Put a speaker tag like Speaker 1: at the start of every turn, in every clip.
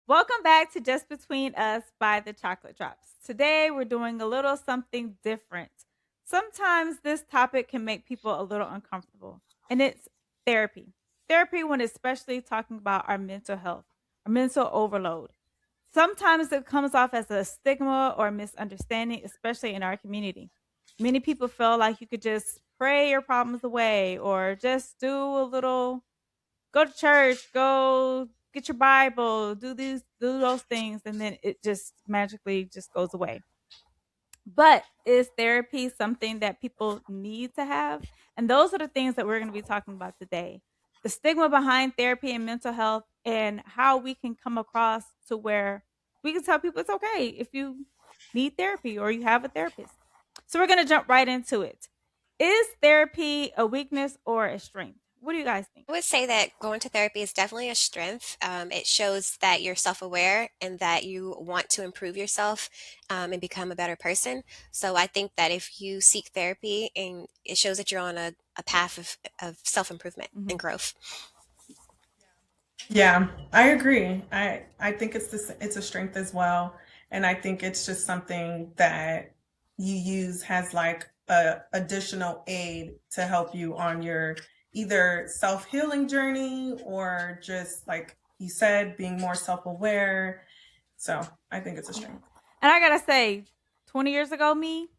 Speaker 1: Welcome back to Just Between Us by the Chocolate Drops. Today we're doing a little something different. Sometimes this topic can make people a little uncomfortable, and it's therapy. Therapy, when especially talking about our mental health, our mental overload. Sometimes it comes off as a stigma or misunderstanding, especially in our community. Many people feel like you could just pray your problems away or just do a little, go to church, go get your Bible, do those things, and then it just magically just goes away. But is therapy something that people need to have? And those are the things that we're going to be talking about today. The stigma behind therapy and mental health, and how we can come across to where we can tell people it's okay if you need therapy or you have a therapist. So we're going to jump right into it. Is therapy a weakness or a strength? What do you guys think?
Speaker 2: I would say that going to therapy is definitely a strength. It shows that you're self-aware and that you want to improve yourself and become a better person. So I think that if you seek therapy, and it shows that you're on a path of self-improvement and
Speaker 1: Mhm.
Speaker 2: growth.
Speaker 3: Yeah, I agree. I think it's a strength as well, and I think it's just something that you use has like a additional aid to help you on your either self-healing journey or just like you said, being more self-aware. So I think it's a
Speaker 1: Yeah.
Speaker 3: strength.
Speaker 1: And I gotta say, 20 years ago, me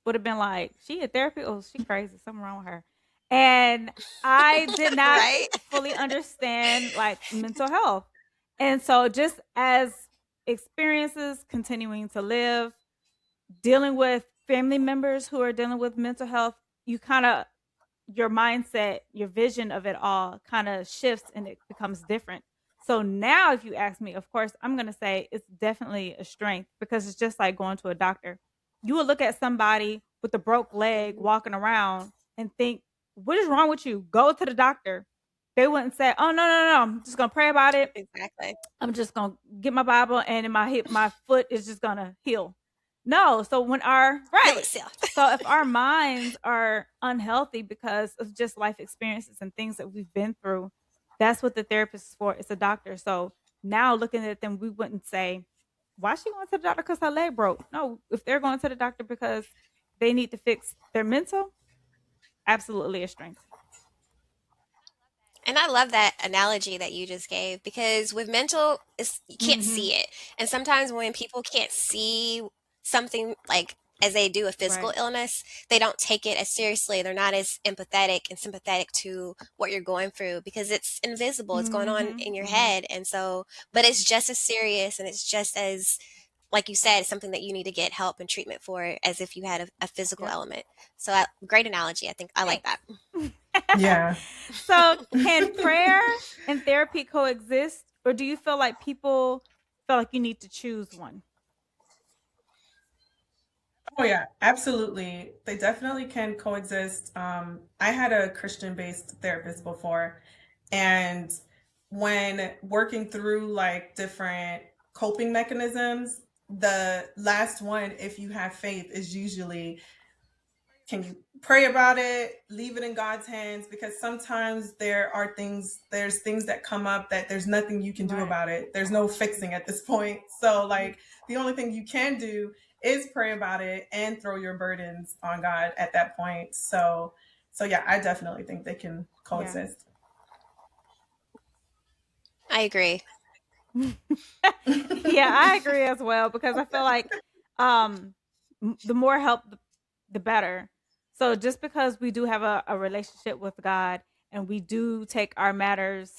Speaker 1: would have been like, she in therapy? Oh, she crazy. Something wrong with her. And I did not
Speaker 2: Right?
Speaker 1: fully understand like mental health. And so just as experiences continuing to live, dealing with family members who are dealing with mental health, you kind of, your mindset, your vision of it all kind of shifts and it becomes different. So now, if you ask me, of course, I'm going to say it's definitely a strength because it's just like going to a doctor. You would look at somebody with a broke leg walking around and think, what is wrong with you? Go to the doctor. They wouldn't say, oh, no, no, no. I'm just going to pray about it.
Speaker 2: Exactly.
Speaker 1: I'm just gonna get my Bible and in my hip, my foot is just gonna heal. No, so when our
Speaker 2: Heal
Speaker 1: right.
Speaker 2: itself.
Speaker 1: So if our minds are unhealthy because of just life experiences and things that we've been through, that's what the therapist is for. It's a doctor. So now looking at them, we wouldn't say, why is she going to the doctor because her leg broke? No, if they're going to the doctor because they need to fix their mental, absolutely a strength.
Speaker 2: And I love that analogy that you just gave, because with mental, you can't
Speaker 1: Mm-hmm.
Speaker 2: see it. And sometimes when people can't see something like as they do a physical
Speaker 1: Right.
Speaker 2: illness, they don't take it as seriously. They're not as empathetic and sympathetic to what you're going through because it's invisible. It's going on
Speaker 1: Mm-hmm.
Speaker 2: in your
Speaker 1: Mm-hmm.
Speaker 2: head. And so, but it's just as serious, and it's just as, like you said, something that you need to get help and treatment for as if you had a physical
Speaker 1: Yep.
Speaker 2: element. So, great analogy. I think I like that.
Speaker 1: Thanks.
Speaker 3: Yeah.
Speaker 1: So, can prayer and therapy coexist, or do you feel like people feel like you need to choose one?
Speaker 3: Oh yeah, absolutely. They definitely can coexist. I had a Christian-based therapist before, and when working through like different coping mechanisms, the last one, if you have faith, is usually can you pray about it, leave it in God's hands, because sometimes there's things that come up that there's nothing you can do
Speaker 1: Right.
Speaker 3: about it. There's no fixing at this point. So like the only thing you can do is pray about it and throw your burdens on God at that point. So yeah, I definitely think they can
Speaker 1: Yeah.
Speaker 3: coexist.
Speaker 2: I agree.
Speaker 1: Yeah, I agree as well because I feel like um the more help the better. So just because we do have a relationship with God and we do take our matters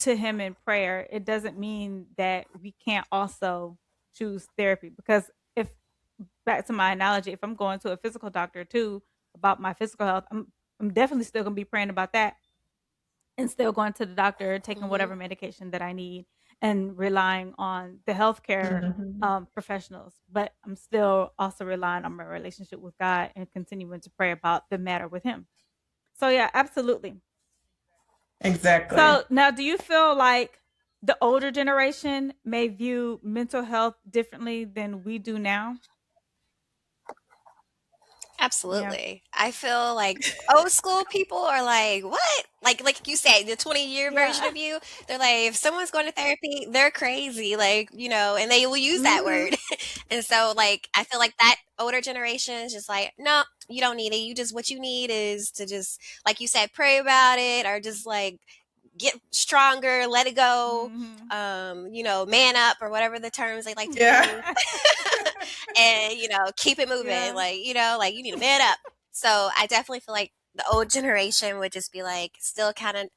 Speaker 1: to him in prayer, it doesn't mean that we can't also choose therapy because if back to my analogy, if I'm going to a physical doctor too about my physical health, I'm definitely still gonna be praying about that and still going to the doctor, taking
Speaker 2: Hmm.
Speaker 1: whatever medication that I need, and relying on the healthcare
Speaker 3: Mhm.
Speaker 1: professionals. But I'm still also relying on my relationship with God and continuing to pray about the matter with Him. So yeah, absolutely.
Speaker 3: Exactly.
Speaker 1: So now, do you feel like the older generation may view mental health differently than we do now? Yeah.
Speaker 2: Absolutely. I feel like old school people are like, "What?" Like you said, the 20-year version
Speaker 1: Yeah.
Speaker 2: of you, they're like, if someone's going to therapy, they're crazy, like, and they will use that
Speaker 1: Mhm.
Speaker 2: word. And so, like, I feel like that older generation is just like, "No, you don't need it. What you need is to just, like you said, pray about it or just like get stronger, let it go,
Speaker 1: Mhm.
Speaker 2: man up or whatever the terms they like to
Speaker 3: Yeah.
Speaker 2: use." And keep it moving,
Speaker 1: Yeah.
Speaker 2: like like you need to man up. So I definitely feel like the old generation would just be like still kind of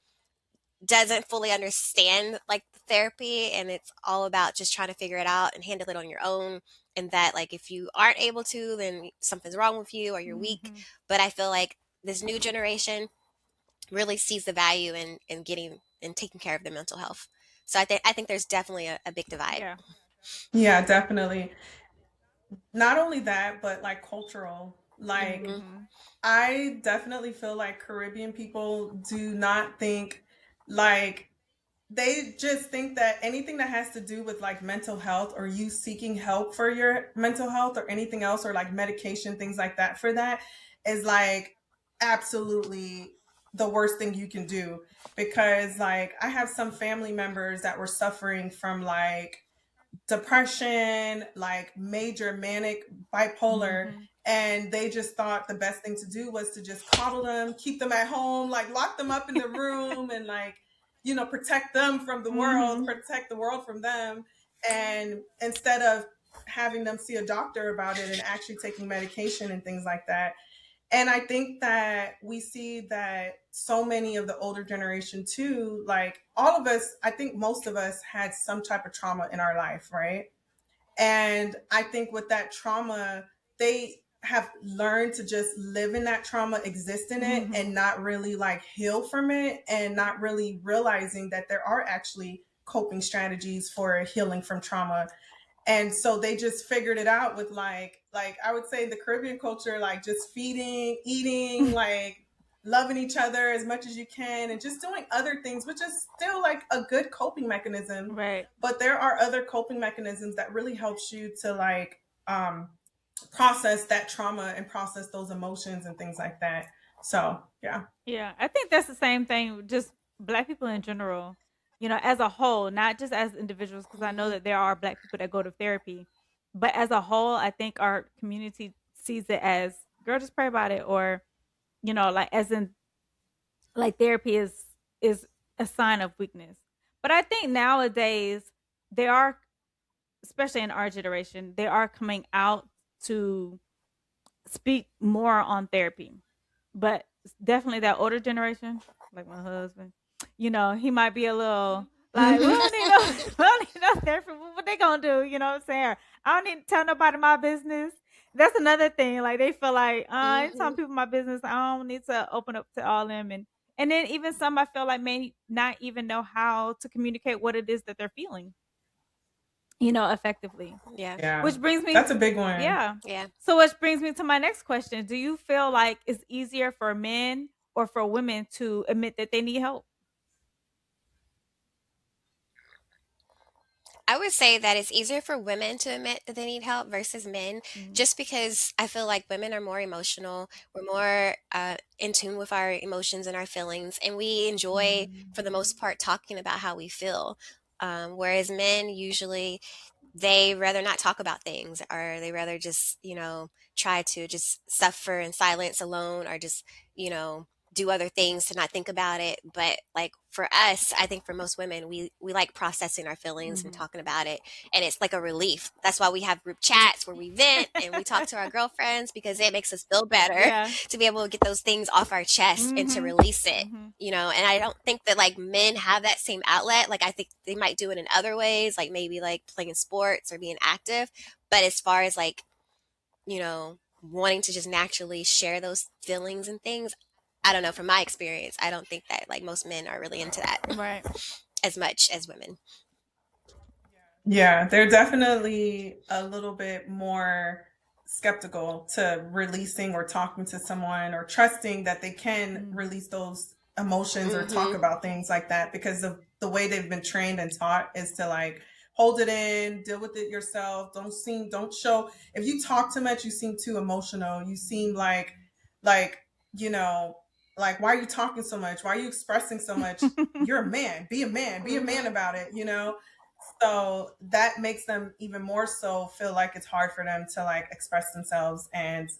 Speaker 2: doesn't fully understand like the therapy, and it's all about just trying to figure it out and handle it on your own, and that like if you aren't able to, then something's wrong with you or you're weak.
Speaker 1: Mhm.
Speaker 2: But I feel like this new generation really sees the value in getting and taking care of their mental health. So I think there's definitely a big divide.
Speaker 1: Yeah.
Speaker 3: Yeah, definitely. Not only that, but like cultural. Like,
Speaker 2: Hmm.
Speaker 1: Mhm.
Speaker 3: I definitely feel like Caribbean people do not think like they just think that anything that has to do with like mental health or you seeking help for your mental health or anything else or like medication, things like that for that is like absolutely the worst thing you can do. Because like I have some family members that were suffering from like depression, like major manic bipolar,
Speaker 1: Mhm.
Speaker 3: and they just thought the best thing to do was to just coddle them, keep them at home, like lock them up in the room and like, protect them from the world,
Speaker 1: Mhm.
Speaker 3: protect the world from them. And instead of having them see a doctor about it and actually taking medication and things like that. And I think that we see that so many of the older generation too, like all of us, I think most of us had some type of trauma in our life, right? And I think with that trauma, they have learned to just live in that trauma, exist in it, and
Speaker 1: Mhm.
Speaker 3: not really like heal from it, and not really realizing that there are actually coping strategies for healing from trauma. And so they just figured it out with like I would say the Caribbean culture, like just feeding, eating, like loving each other as much as you can and just doing other things, which is still like a good coping mechanism.
Speaker 1: Right.
Speaker 3: But there are other coping mechanisms that really helps you to like process that trauma and process those emotions and things like that. So yeah.
Speaker 1: Yeah, I think that's the same thing, just black people in general, as a whole, not just as individuals, because I know
Speaker 2: Hmm.
Speaker 1: that there are black people that go to therapy, but as a whole, I think our community sees it as, girl, just pray about it, or, like, as in, like, therapy is a sign of weakness. But I think nowadays, they are, especially in our generation, they are coming out to speak more on therapy. But definitely that older generation, like my husband, he might be a little like, we don't need no, we don't need no therapy. What they gonna do? You know what I'm saying? I don't need to tell nobody my business. That's another thing. Like they feel like, ain't telling
Speaker 2: Hmm.
Speaker 1: people my business. I don't need to open up to all them, and then even some I feel like may not even know how to communicate what it is that they're feeling, effectively.
Speaker 2: Yeah.
Speaker 3: Yeah.
Speaker 1: Which brings me
Speaker 3: That's a big one.
Speaker 1: yeah.
Speaker 2: Yeah.
Speaker 1: So which brings me to my next question. Do you feel like it's easier for men or for women to admit that they need help?
Speaker 2: I would say that it's easier for women to admit that they need help versus men,
Speaker 1: Mm.
Speaker 2: just because I feel like women are more emotional. We're more in tune with our emotions and our feelings, and we enjoy, for the most part, talking about how we feel. Whereas men usually they rather not talk about things, or they rather just try to just suffer in silence alone, or just do other things to not think about it. But like for us, I think for most women, we like processing our feelings and
Speaker 1: Mhm.
Speaker 2: talking about it, and it's like a relief. That's why we have group chats where we vent and we talk to our girlfriends, because it makes us feel better
Speaker 1: Yeah.
Speaker 2: to be able to get those things off our chest and to
Speaker 1: Mhm.
Speaker 2: release it.
Speaker 1: Mhm.
Speaker 2: And I don't think that like men have that same outlet. Like I think they might do it in other ways, like maybe like playing sports or being active. But as far as like, wanting to just naturally share those feelings and things, I don't know, from my experience, I don't think that like most men are really into that
Speaker 1: Right.
Speaker 2: as much as women.
Speaker 3: Yeah, they're definitely a little bit more skeptical to releasing or talking to someone or trusting that they can
Speaker 1: Mhm.
Speaker 3: release those emotions or talk
Speaker 2: Hmm.
Speaker 3: about things like that because of the way they've been trained and taught is to like hold it in, deal with it yourself. Don't show. If you talk too much, you seem too emotional. You seem like you know, like, why are you talking so much? Why are you expressing so much? You're a man. Be a man. Be a man
Speaker 2: Mhm.
Speaker 3: about it. So that makes them even more so feel like it's hard for them to like express themselves. And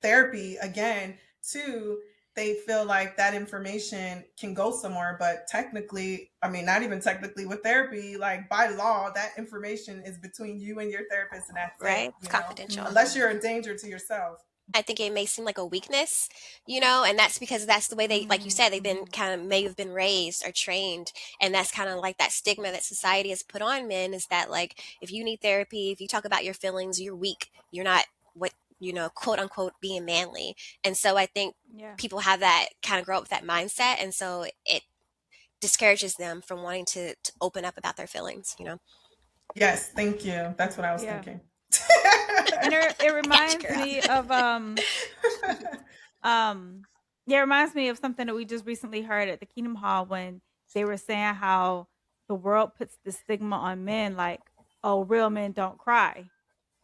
Speaker 3: therapy again too, they feel like that information can go somewhere, but technically, I mean, not even technically, with therapy, like by law, that information is between you and your therapist, and that's it,
Speaker 2: Right? It's confidential.
Speaker 3: unless
Speaker 1: Mhm.
Speaker 3: you're a danger to yourself.
Speaker 2: I think it may seem like a weakness, and that's because that's the way they, like you
Speaker 1: Mhm.
Speaker 2: said, they've been
Speaker 1: Mhm.
Speaker 2: kind of may have been raised or trained, and that's kind of like that stigma that society has put on men is that like if you need therapy, if you talk about your feelings, you're weak, you're not what quote unquote being manly, and so I think
Speaker 1: Yeah.
Speaker 2: people have that kind of grow up with that mindset, and so it discourages them from wanting to open up about their feelings.
Speaker 3: Yes, thank you. That's what I was
Speaker 1: Yeah.
Speaker 3: thinking.
Speaker 1: And it
Speaker 2: Gotcha,
Speaker 1: reminds
Speaker 2: girl.
Speaker 1: me of um yeah, it reminds me of something that we just recently heard at the Kingdom Hall when they were saying how the world puts the stigma on men like, oh, real men don't cry.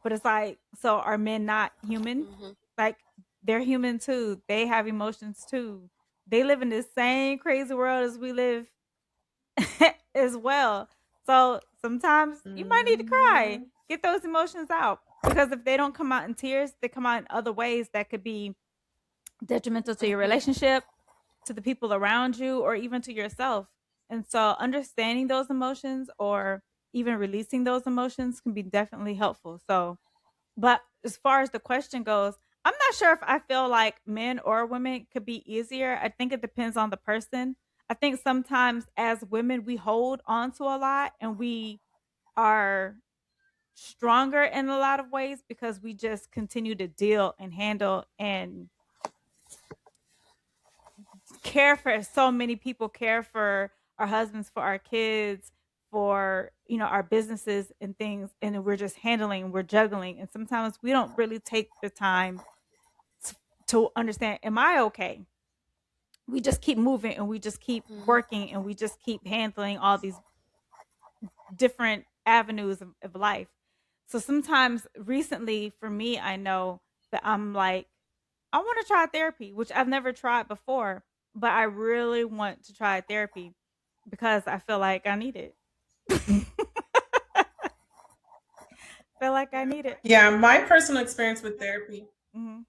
Speaker 1: But it's like, so are men not human?
Speaker 2: Hmm.
Speaker 1: Like, they're human too. They have emotions too. They live in the same crazy world as we live as well. So sometimes you might need to cry,
Speaker 3: Hmm.
Speaker 1: get those emotions out. Because if they don't come out in tears, they come out in other ways that could be detrimental to your
Speaker 2: Hmm.
Speaker 1: relationship, to the people around you, or even to yourself. And so understanding those emotions or even releasing those emotions can be definitely helpful. So, but as far as the question goes, I'm not sure if I feel like men or women could be easier. I think it depends on the person. I think sometimes as women, we hold on to a lot and we are stronger in a lot of ways because we just continue to deal and handle and care for so many people, care for our husbands, for our kids, for our businesses and things, and we're just handling, we're juggling, and sometimes we don't really take the time t- to understand, am I okay? We just keep moving and we just keep
Speaker 2: Hmm.
Speaker 1: working and we just keep handling all these different avenues of life. So sometimes recently for me, I know that I'm like, I want to try therapy, which I've never tried before, but I really want to try therapy because I feel like I need it. Feel like I need it.
Speaker 3: Yeah, my personal experience with therapy.
Speaker 1: Hmm.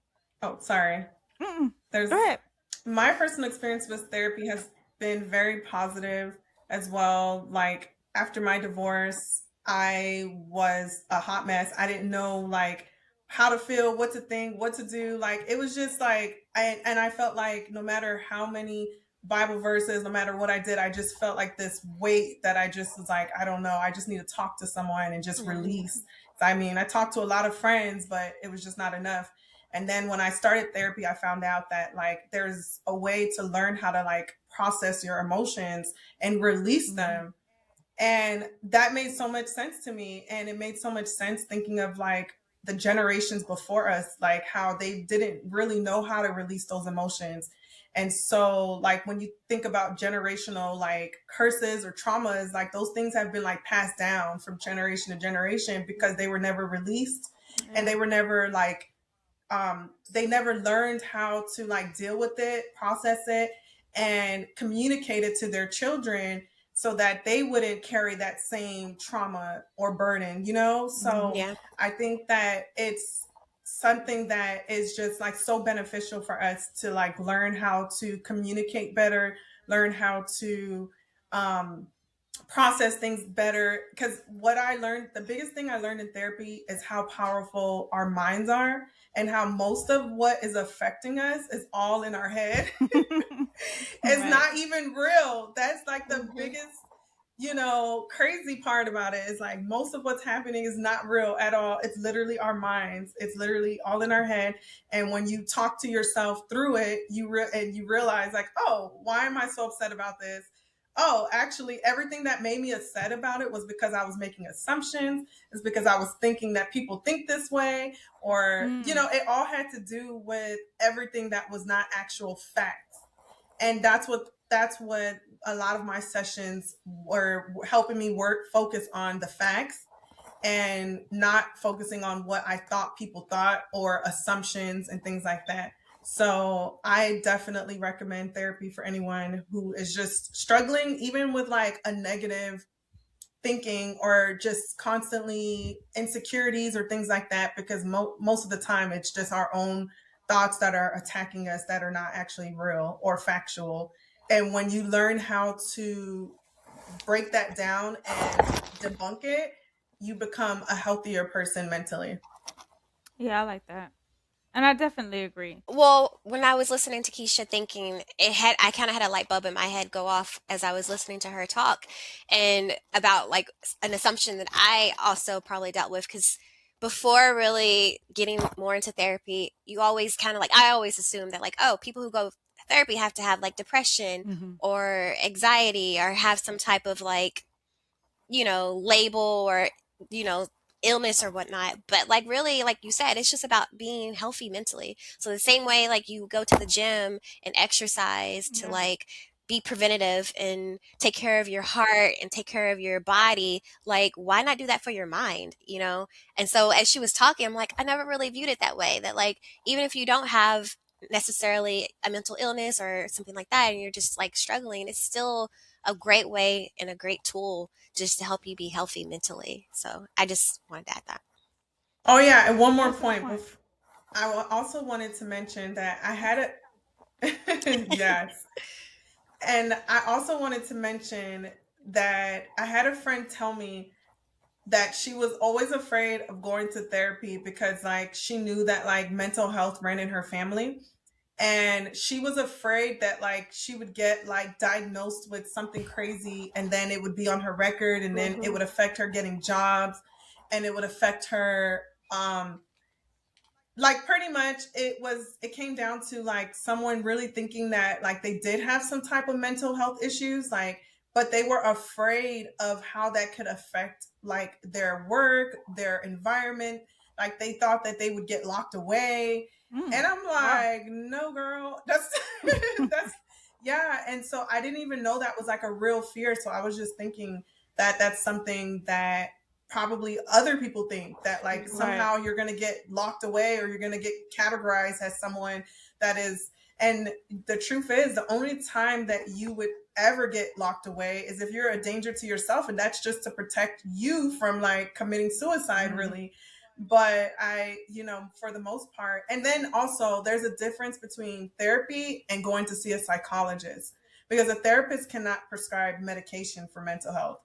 Speaker 3: Oh, sorry.
Speaker 1: Go
Speaker 3: There's
Speaker 1: ahead.
Speaker 3: My personal experience with therapy has been very positive as well. Like after my divorce, I was a hot mess. I didn't know like how to feel, what to think, what to do. Like it was just like I felt like no matter how many Bible verses, no matter what I did, I just felt like this weight that I just was like, I don't know, I just need to talk to someone and just
Speaker 2: Hmm.
Speaker 3: release. I mean, I talked to a lot of friends, but it was just not enough. And then when I started therapy, I found out that like there's a way to learn how to like process your emotions and release
Speaker 1: Hmm.
Speaker 3: them. And that made so much sense to me. And it made so much sense thinking of like the generations before us, like how they didn't really know how to release those emotions. And so, like, when you think about generational like curses or traumas, like those things have been like passed down from generation to generation because they were never released and
Speaker 1: Yeah.
Speaker 3: they were never like they never learned how to like deal with it, process it, and communicate it to their children so that they wouldn't carry that same trauma or burden. So
Speaker 1: Hmm.
Speaker 2: Yeah.
Speaker 3: I think that it's something that is just like so beneficial for us to like learn how to communicate better, learn how to um process things better. Because what I learned, the biggest thing I learned in therapy is how powerful our minds are and how most of what is affecting us is all in our head. It's
Speaker 1: Right.
Speaker 3: not even real. That's like the
Speaker 2: Hmm.
Speaker 3: biggest, crazy part about it is like most of what's happening is not real at all. It's literally our minds. It's literally all in our head. And when you talk to yourself through it, and you realize like, oh, why am I so upset about this? Oh, actually, everything that made me upset about it was because I was making assumptions. It's because I was thinking that people think this way, or
Speaker 1: Mm.
Speaker 3: it all had to do with everything that was not actual facts. And that's what that's what a lot of my sessions were helping me work focus on the facts and not focusing on what I thought people thought or assumptions and things like that. So I definitely recommend therapy for anyone who is just struggling, even with like a negative thinking or just constantly insecurities or things like that, because most of the time it's just our own thoughts that are attacking us that are not actually real or factual. And when you learn how to break that down and debunk it, you become a healthier person mentally.
Speaker 1: Yeah, I like that. And I definitely agree.
Speaker 2: Well, when I was listening to Keisha thinking, I kind of had a light bulb in my head go off as I was listening to her talk and about like an assumption that I also probably dealt with because before really getting more into therapy, you always kind of like, I always assumed that like, oh, people who go therapy have to have like depression
Speaker 1: Mhm.
Speaker 2: or anxiety or have some type of like label or, you know, illness or whatnot. But like really, like you said, it's just about being healthy mentally. So the same way like you go to the gym and exercise to
Speaker 1: Yeah.
Speaker 2: like be preventative and take care of your heart and take care of your body, like why not do that for your mind? And so as she was talking, I'm like, I never really viewed it that way. That like even if you don't have necessarily a mental illness or something like that and you're just like struggling, it's still a great way and a great tool just to help you be healthy mentally. So I just wanted to add that.
Speaker 3: Oh yeah, and one more
Speaker 1: That's a good
Speaker 3: point.
Speaker 1: point.
Speaker 3: Also wanted to mention that I had a yes, and I also wanted to mention that I had a friend tell me that she was always afraid of going to therapy because like she knew that like mental health ran in her family, and she was afraid that like she would get like diagnosed with something crazy and then it would be on her record and then it
Speaker 1: Mhm.
Speaker 3: would affect her getting jobs and it would affect her like pretty much it came down to like someone really thinking that like they did have some type of mental health issues, like, but they were afraid of how that could affect like their work, their environment. Like they thought that they would get locked away, and
Speaker 1: Mm.
Speaker 3: I'm
Speaker 1: Wow.
Speaker 3: like, no girl, that's that's yeah. And so I didn't even know that was like a real fear, so I was just thinking that that's something that probably other people think, that like
Speaker 1: Right.
Speaker 3: somehow you're going to get locked away or you're going to get categorized as someone that is. And the truth is the only time that you would ever get locked away is if you're a danger to yourself, and that's just to protect you from like committing suicide
Speaker 1: Mhm.
Speaker 3: really. But for the most part, and then also there's a difference between therapy and going to see a psychologist, because a therapist cannot prescribe medication for mental health,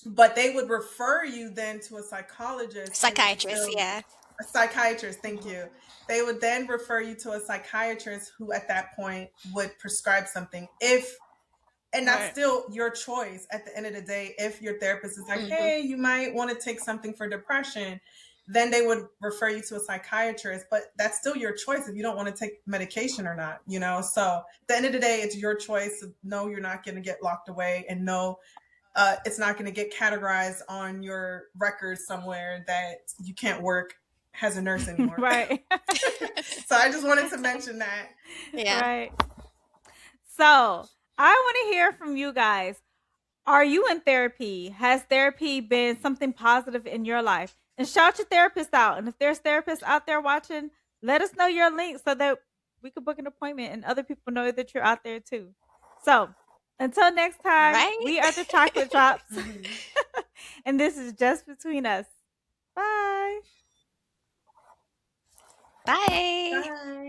Speaker 3: but they would refer you then to a psychologist who
Speaker 2: Psychiatrist,
Speaker 3: will,
Speaker 2: yeah.
Speaker 3: a psychiatrist, thank
Speaker 1: Mhm.
Speaker 3: you. They would then refer you to a psychiatrist who at that point would prescribe something, if, and that's
Speaker 1: Right.
Speaker 3: still your choice at the end of the day. If your therapist is like,
Speaker 2: Hmm.
Speaker 3: hey, you might want to take something for depression, then they would refer you to a psychiatrist, but that's still your choice if you don't want to take medication or not. So at the end of the day, it's your choice. No, you're not going to get locked away, and no, it's not going to get categorized on your record somewhere that you can't work as a nurse anymore.
Speaker 1: Right.
Speaker 3: So I just wanted to mention that.
Speaker 2: Yeah.
Speaker 1: Right. So, I want to hear from you guys. Are you in therapy? Has therapy been something positive in your life? And shout your therapist out. And if there's therapists out there watching, let us know your link so that we can book an appointment and other people know that you're out there too. So, until next time,
Speaker 2: Right?
Speaker 1: we are the Chocolate Drops.
Speaker 3: Mhm.
Speaker 1: And this is just between us. Bye.
Speaker 2: Bye.
Speaker 3: Bye.